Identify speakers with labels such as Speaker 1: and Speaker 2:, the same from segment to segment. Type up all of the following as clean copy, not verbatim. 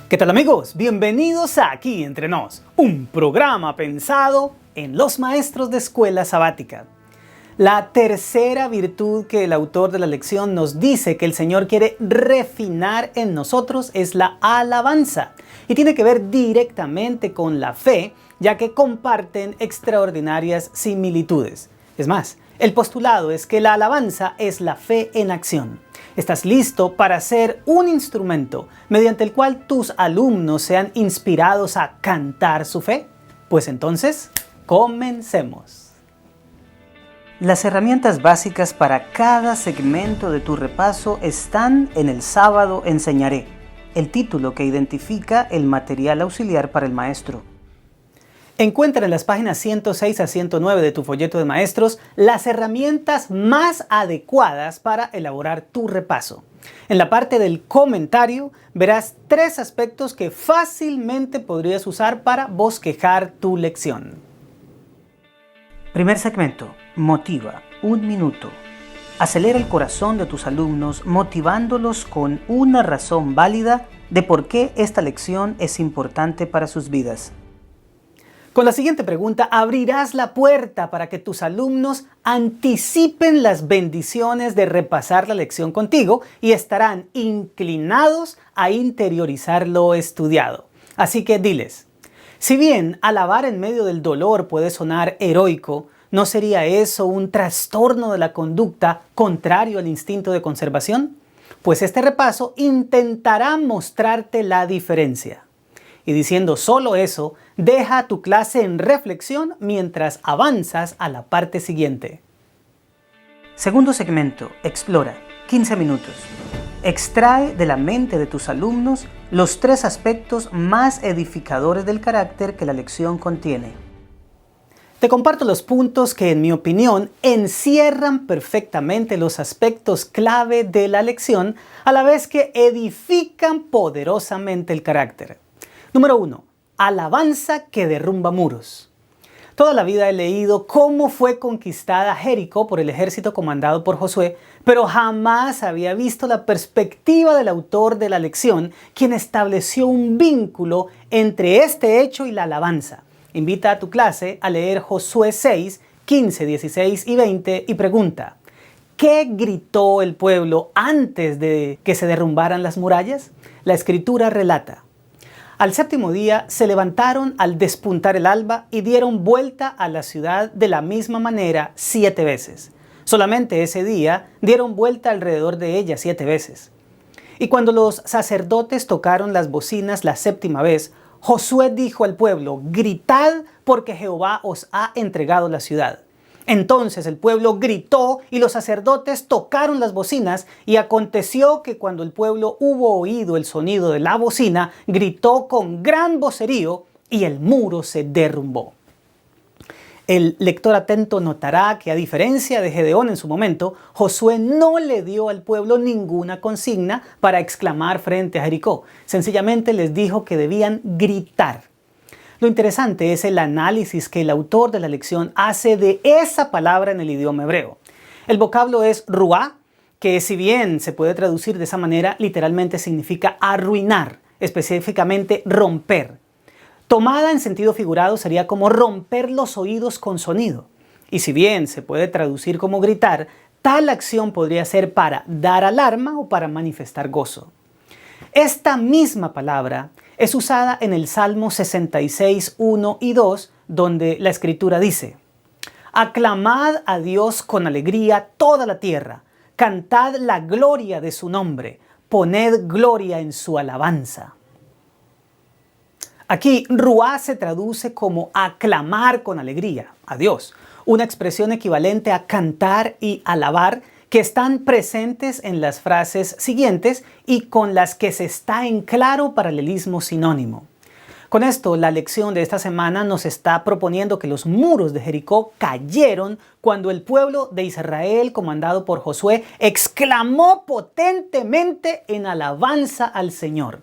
Speaker 1: ¿Qué tal amigos? Bienvenidos a Aquí Entre Nos, un programa pensado en los maestros de escuela sabática. La tercera virtud que el autor de la lección nos dice que el Señor quiere refinar en nosotros es la alabanza, y tiene que ver directamente con la fe, ya que comparten extraordinarias similitudes. Es más, el postulado es que la alabanza es la fe en acción. ¿Estás listo para ser un instrumento mediante el cual tus alumnos sean inspirados a cantar su fe? Pues entonces, comencemos. Las herramientas básicas para cada segmento de tu repaso están en el sábado enseñaré, el título que identifica el material auxiliar para el maestro. Encuentra en las páginas 106 a 109 de tu folleto de maestros las herramientas más adecuadas para elaborar tu repaso. En la parte del comentario verás 3 aspectos que fácilmente podrías usar para bosquejar tu lección. Primer segmento, motiva, 1 minuto. Acelera el corazón de tus alumnos motivándolos con una razón válida de por qué esta lección es importante para sus vidas. Con la siguiente pregunta abrirás la puerta para que tus alumnos anticipen las bendiciones de repasar la lección contigo y estarán inclinados a interiorizar lo estudiado. Así que diles, si bien alabar en medio del dolor puede sonar heroico, ¿no sería eso un trastorno de la conducta contrario al instinto de conservación? Pues este repaso intentará mostrarte la diferencia. Y diciendo solo eso, deja tu clase en reflexión mientras avanzas a la parte siguiente. Segundo segmento, explora, 15 minutos. Extrae de la mente de tus alumnos los 3 aspectos más edificadores del carácter que la lección contiene. Te comparto los puntos que, en mi opinión, encierran perfectamente los aspectos clave de la lección, a la vez que edifican poderosamente el carácter. Número 1. Alabanza que derrumba muros. Toda la vida he leído cómo fue conquistada Jericó por el ejército comandado por Josué, pero jamás había visto la perspectiva del autor de la lección, quien estableció un vínculo entre este hecho y la alabanza. Invita a tu clase a leer Josué 6, 15, 16 y 20 y pregunta, ¿qué gritó el pueblo antes de que se derrumbaran las murallas? La escritura relata, al 7º día se levantaron al despuntar el alba y dieron vuelta a la ciudad de la misma manera 7 veces. Solamente ese día dieron vuelta alrededor de ella 7 veces. Y cuando los sacerdotes tocaron las bocinas la 7ª vez, Josué dijo al pueblo, gritad porque Jehová os ha entregado la ciudad. Entonces el pueblo gritó y los sacerdotes tocaron las bocinas y aconteció que cuando el pueblo hubo oído el sonido de la bocina, gritó con gran vocerío y el muro se derrumbó. El lector atento notará que a diferencia de Gedeón en su momento, Josué no le dio al pueblo ninguna consigna para exclamar frente a Jericó. Sencillamente les dijo que debían gritar. Lo interesante es el análisis que el autor de la lección hace de esa palabra en el idioma hebreo. El vocablo es ruá, que si bien se puede traducir de esa manera, literalmente significa arruinar, específicamente romper. Tomada en sentido figurado sería como romper los oídos con sonido. Y si bien se puede traducir como gritar, tal acción podría ser para dar alarma o para manifestar gozo. Esta misma palabra es usada en el Salmo 66, 1 y 2, donde la Escritura dice, aclamad a Dios con alegría toda la tierra, cantad la gloria de su nombre, poned gloria en su alabanza. Aquí, ruá se traduce como aclamar con alegría a Dios, una expresión equivalente a cantar y alabar, que están presentes en las frases siguientes y con las que se está en claro paralelismo sinónimo. Con esto, la lección de esta semana nos está proponiendo que los muros de Jericó cayeron cuando el pueblo de Israel, comandado por Josué, exclamó potentemente en alabanza al Señor.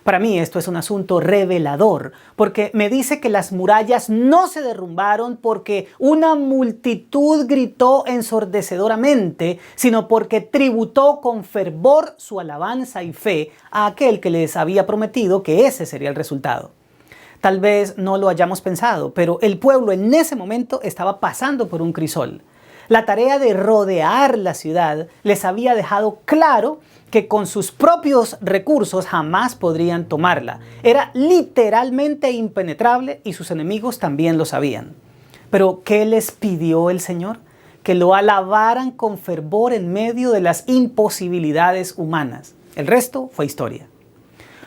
Speaker 1: Para mí esto es un asunto revelador, porque me dice que las murallas no se derrumbaron porque una multitud gritó ensordecedoramente, sino porque tributó con fervor su alabanza y fe a aquel que les había prometido que ese sería el resultado. Tal vez no lo hayamos pensado, pero el pueblo en ese momento estaba pasando por un crisol. La tarea de rodear la ciudad les había dejado claro que con sus propios recursos jamás podrían tomarla. Era literalmente impenetrable y sus enemigos también lo sabían. Pero ¿qué les pidió el Señor? Que lo alabaran con fervor en medio de las imposibilidades humanas. El resto fue historia.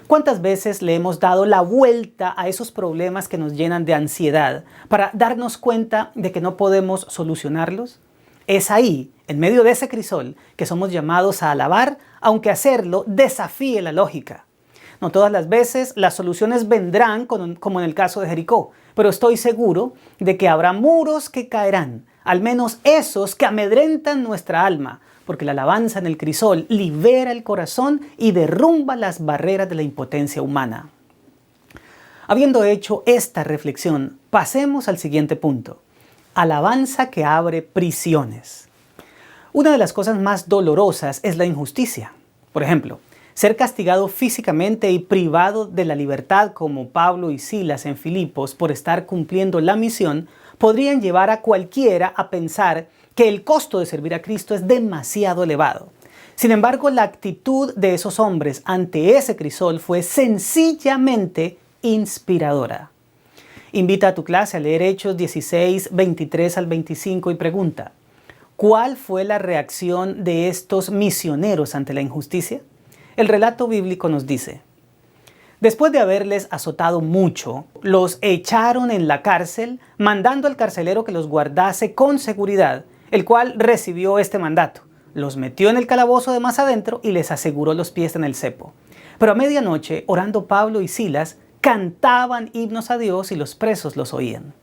Speaker 1: ¿Cuántas veces le hemos dado la vuelta a esos problemas que nos llenan de ansiedad para darnos cuenta de que no podemos solucionarlos? Es ahí, en medio de ese crisol, que somos llamados a alabar, aunque hacerlo desafíe la lógica. No todas las veces las soluciones vendrán como en el caso de Jericó, pero estoy seguro de que habrá muros que caerán, al menos esos que amedrentan nuestra alma, porque la alabanza en el crisol libera el corazón y derrumba las barreras de la impotencia humana. Habiendo hecho esta reflexión, pasemos al siguiente punto. Alabanza que abre prisiones. Una de las cosas más dolorosas es la injusticia. Por ejemplo, ser castigado físicamente y privado de la libertad como Pablo y Silas en Filipos por estar cumpliendo la misión podrían llevar a cualquiera a pensar que el costo de servir a Cristo es demasiado elevado. Sin embargo, la actitud de esos hombres ante ese crisol fue sencillamente inspiradora. Invita a tu clase a leer Hechos 16, 23 al 25 y pregunta, ¿cuál fue la reacción de estos misioneros ante la injusticia? El relato bíblico nos dice, después de haberles azotado mucho, los echaron en la cárcel, mandando al carcelero que los guardase con seguridad, el cual recibió este mandato. Los metió en el calabozo de más adentro y les aseguró los pies en el cepo. Pero a medianoche, orando Pablo y Silas, cantaban himnos a Dios y los presos los oían.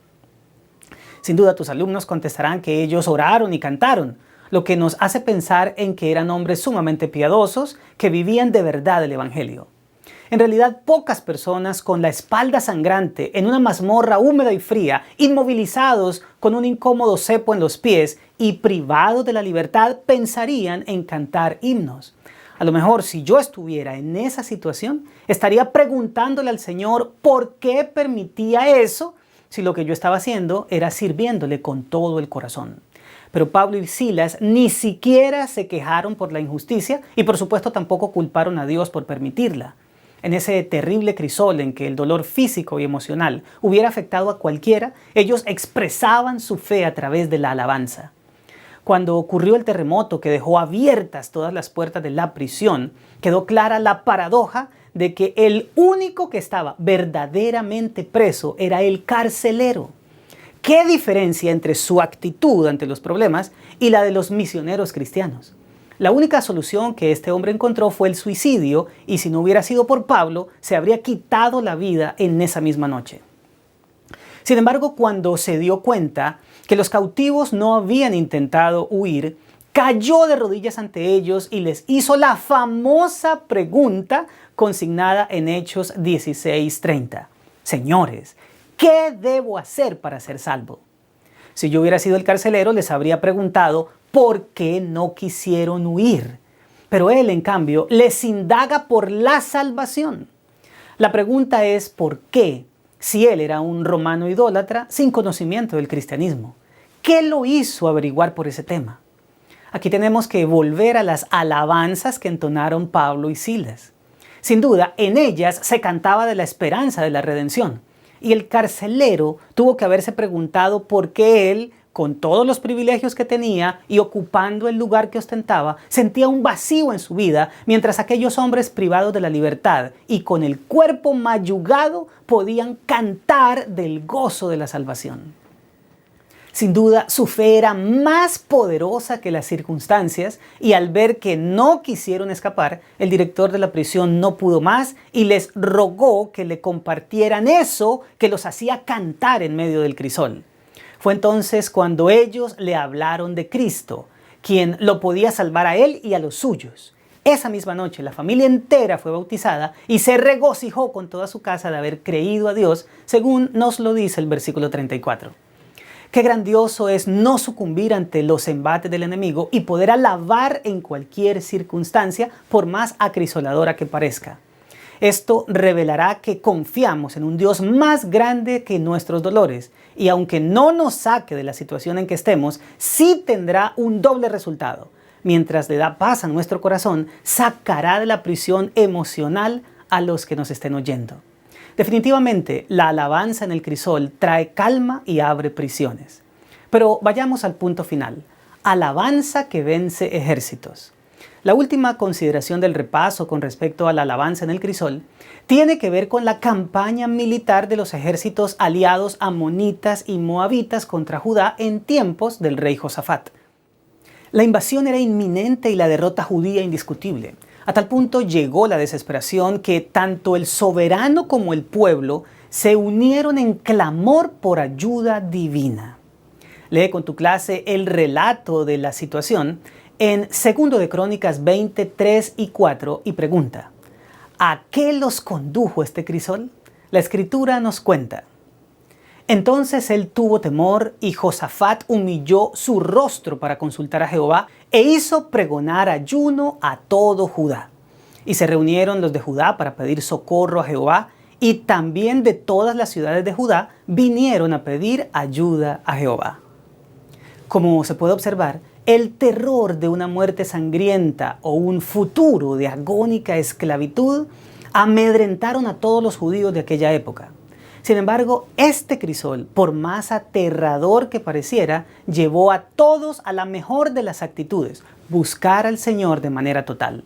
Speaker 1: Sin duda tus alumnos contestarán que ellos oraron y cantaron, lo que nos hace pensar en que eran hombres sumamente piadosos que vivían de verdad el Evangelio. En realidad, pocas personas con la espalda sangrante en una mazmorra húmeda y fría, inmovilizados con un incómodo cepo en los pies y privados de la libertad, pensarían en cantar himnos. A lo mejor si yo estuviera en esa situación, estaría preguntándole al Señor por qué permitía eso si lo que yo estaba haciendo era sirviéndole con todo el corazón. Pero Pablo y Silas ni siquiera se quejaron por la injusticia y por supuesto tampoco culparon a Dios por permitirla. En ese terrible crisol en que el dolor físico y emocional hubiera afectado a cualquiera, ellos expresaban su fe a través de la alabanza. Cuando ocurrió el terremoto que dejó abiertas todas las puertas de la prisión, quedó clara la paradoja de que el único que estaba verdaderamente preso era el carcelero. ¿Qué diferencia entre su actitud ante los problemas y la de los misioneros cristianos? La única solución que este hombre encontró fue el suicidio y si no hubiera sido por Pablo, se habría quitado la vida en esa misma noche. Sin embargo, cuando se dio cuenta que los cautivos no habían intentado huir, cayó de rodillas ante ellos y les hizo la famosa pregunta consignada en Hechos 16:30. Señores, ¿qué debo hacer para ser salvo? Si yo hubiera sido el carcelero, les habría preguntado por qué no quisieron huir. Pero él, en cambio, les indaga por la salvación. La pregunta es ¿por qué? Si él era un romano idólatra sin conocimiento del cristianismo. ¿Qué lo hizo averiguar por ese tema? Aquí tenemos que volver a las alabanzas que entonaron Pablo y Silas. Sin duda, en ellas se cantaba de la esperanza de la redención. Y el carcelero tuvo que haberse preguntado por qué él, con todos los privilegios que tenía y ocupando el lugar que ostentaba, sentía un vacío en su vida, mientras aquellos hombres privados de la libertad y con el cuerpo mayugado podían cantar del gozo de la salvación. Sin duda, su fe era más poderosa que las circunstancias y al ver que no quisieron escapar, el director de la prisión no pudo más y les rogó que le compartieran eso que los hacía cantar en medio del crisol. Fue entonces cuando ellos le hablaron de Cristo, quien lo podía salvar a él y a los suyos. Esa misma noche la familia entera fue bautizada y se regocijó con toda su casa de haber creído a Dios, según nos lo dice el versículo 34. Qué grandioso es no sucumbir ante los embates del enemigo y poder alabar en cualquier circunstancia, por más acrisoladora que parezca. Esto revelará que confiamos en un Dios más grande que nuestros dolores y aunque no nos saque de la situación en que estemos, sí tendrá un doble resultado. Mientras le da paz a nuestro corazón, sacará de la prisión emocional a los que nos estén oyendo. Definitivamente, la alabanza en el crisol trae calma y abre prisiones. Pero vayamos al punto final. Alabanza que vence ejércitos. La última consideración del repaso con respecto a la alabanza en el crisol tiene que ver con la campaña militar de los ejércitos aliados amonitas y moabitas contra Judá en tiempos del rey Josafat. La invasión era inminente y la derrota judía indiscutible. A tal punto llegó la desesperación que tanto el soberano como el pueblo se unieron en clamor por ayuda divina. Lee con tu clase el relato de la situación en 2 de Crónicas 20, 3 y 4 y pregunta, ¿a qué los condujo este crisol? La escritura nos cuenta. Entonces él tuvo temor y Josafat humilló su rostro para consultar a Jehová e hizo pregonar ayuno a todo Judá. Y se reunieron los de Judá para pedir socorro a Jehová y también de todas las ciudades de Judá vinieron a pedir ayuda a Jehová. Como se puede observar, el terror de una muerte sangrienta o un futuro de agónica esclavitud amedrentaron a todos los judíos de aquella época. Sin embargo, este crisol, por más aterrador que pareciera, llevó a todos a la mejor de las actitudes, buscar al Señor de manera total.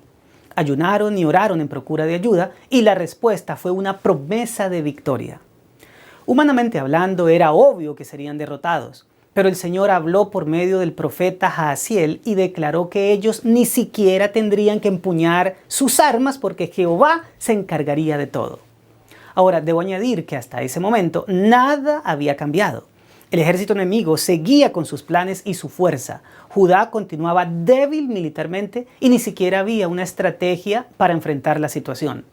Speaker 1: Ayunaron y oraron en procura de ayuda y la respuesta fue una promesa de victoria. Humanamente hablando, era obvio que serían derrotados. Pero el Señor habló por medio del profeta Jaasiel y declaró que ellos ni siquiera tendrían que empuñar sus armas porque Jehová se encargaría de todo. Ahora, debo añadir que hasta ese momento nada había cambiado. El ejército enemigo seguía con sus planes y su fuerza. Judá continuaba débil militarmente y ni siquiera había una estrategia para enfrentar la situación.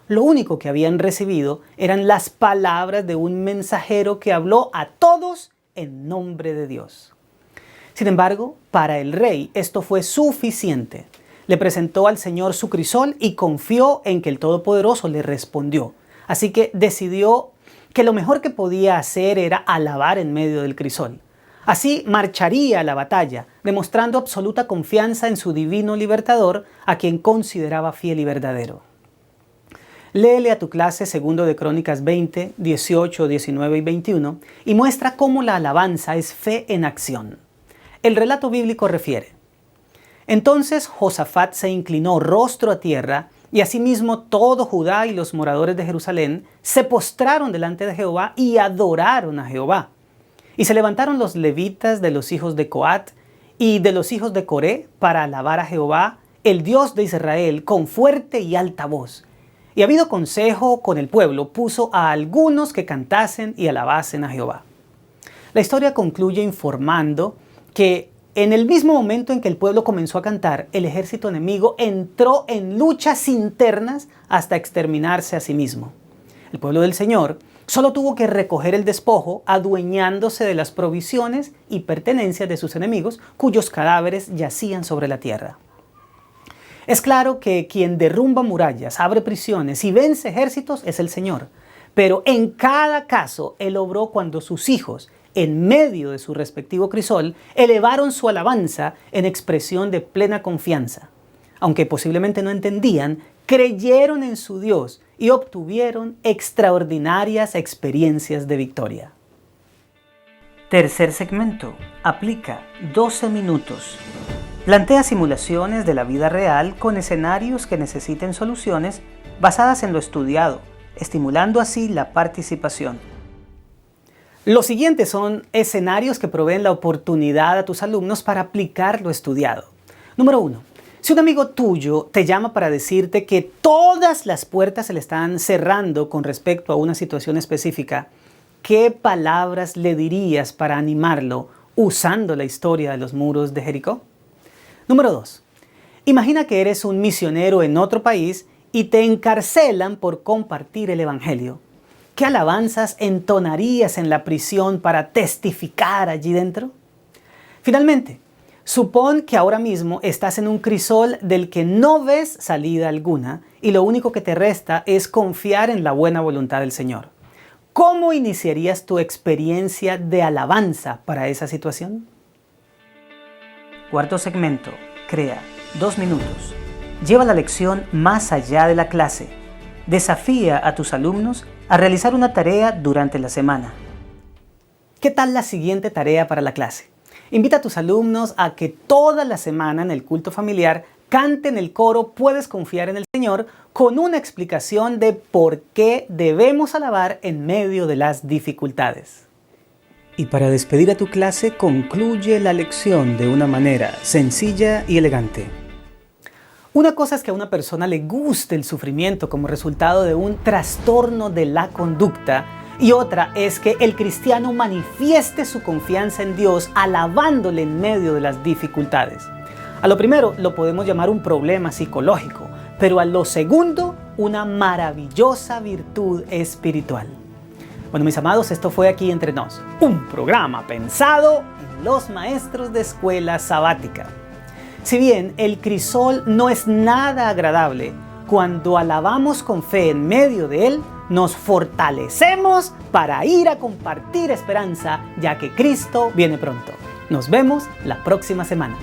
Speaker 1: Lo único que habían recibido eran las palabras de un mensajero que habló a todos en nombre de Dios. Sin embargo, para el rey esto fue suficiente. Le presentó al Señor su crisol y confió en que el Todopoderoso le respondió. Así que decidió que lo mejor que podía hacer era alabar en medio del crisol. Así marcharía a la batalla, demostrando absoluta confianza en su divino libertador, a quien consideraba fiel y verdadero. Léele a tu clase 2 de Crónicas 20, 18, 19 y 21 y muestra cómo la alabanza es fe en acción. El relato bíblico refiere: Entonces Josafat se inclinó rostro a tierra y asimismo todo Judá y los moradores de Jerusalén se postraron delante de Jehová y adoraron a Jehová. Y se levantaron los levitas de los hijos de Coat y de los hijos de Coré para alabar a Jehová, el Dios de Israel, con fuerte y alta voz. Y habido consejo con el pueblo, puso a algunos que cantasen y alabasen a Jehová. La historia concluye informando que en el mismo momento en que el pueblo comenzó a cantar, el ejército enemigo entró en luchas internas hasta exterminarse a sí mismo. El pueblo del Señor solo tuvo que recoger el despojo, adueñándose de las provisiones y pertenencias de sus enemigos, cuyos cadáveres yacían sobre la tierra. Es claro que quien derrumba murallas, abre prisiones y vence ejércitos es el Señor. Pero en cada caso, Él obró cuando sus hijos, en medio de su respectivo crisol, elevaron su alabanza en expresión de plena confianza. Aunque posiblemente no entendían, creyeron en su Dios y obtuvieron extraordinarias experiencias de victoria. Tercer segmento. Aplica 12 minutos. Plantea simulaciones de la vida real con escenarios que necesiten soluciones basadas en lo estudiado, estimulando así la participación. Los siguientes son escenarios que proveen la oportunidad a tus alumnos para aplicar lo estudiado. Número 1. Si un amigo tuyo te llama para decirte que todas las puertas se le están cerrando con respecto a una situación específica, ¿qué palabras le dirías para animarlo usando la historia de los muros de Jericó? Número 2. Imagina que eres un misionero en otro país y te encarcelan por compartir el Evangelio. ¿Qué alabanzas entonarías en la prisión para testificar allí dentro? Finalmente, supón que ahora mismo estás en un crisol del que no ves salida alguna y lo único que te resta es confiar en la buena voluntad del Señor. ¿Cómo iniciarías tu experiencia de alabanza para esa situación? Cuarto segmento. Crea 2 minutos. Lleva la lección más allá de la clase. Desafía a tus alumnos a realizar una tarea durante la semana. ¿Qué tal la siguiente tarea para la clase? Invita a tus alumnos a que toda la semana en el culto familiar canten el coro "Puedes confiar en el Señor" con una explicación de por qué debemos alabar en medio de las dificultades. Y para despedir a tu clase, concluye la lección de una manera sencilla y elegante. Una cosa es que a una persona le guste el sufrimiento como resultado de un trastorno de la conducta, y otra es que el cristiano manifieste su confianza en Dios alabándole en medio de las dificultades. A lo primero lo podemos llamar un problema psicológico, pero a lo segundo una maravillosa virtud espiritual. Bueno, mis amados, esto fue Aquí Entre Nos, un programa pensado en los maestros de escuela sabática. Si bien el crisol no es nada agradable, cuando alabamos con fe en medio de él, nos fortalecemos para ir a compartir esperanza, ya que Cristo viene pronto. Nos vemos la próxima semana.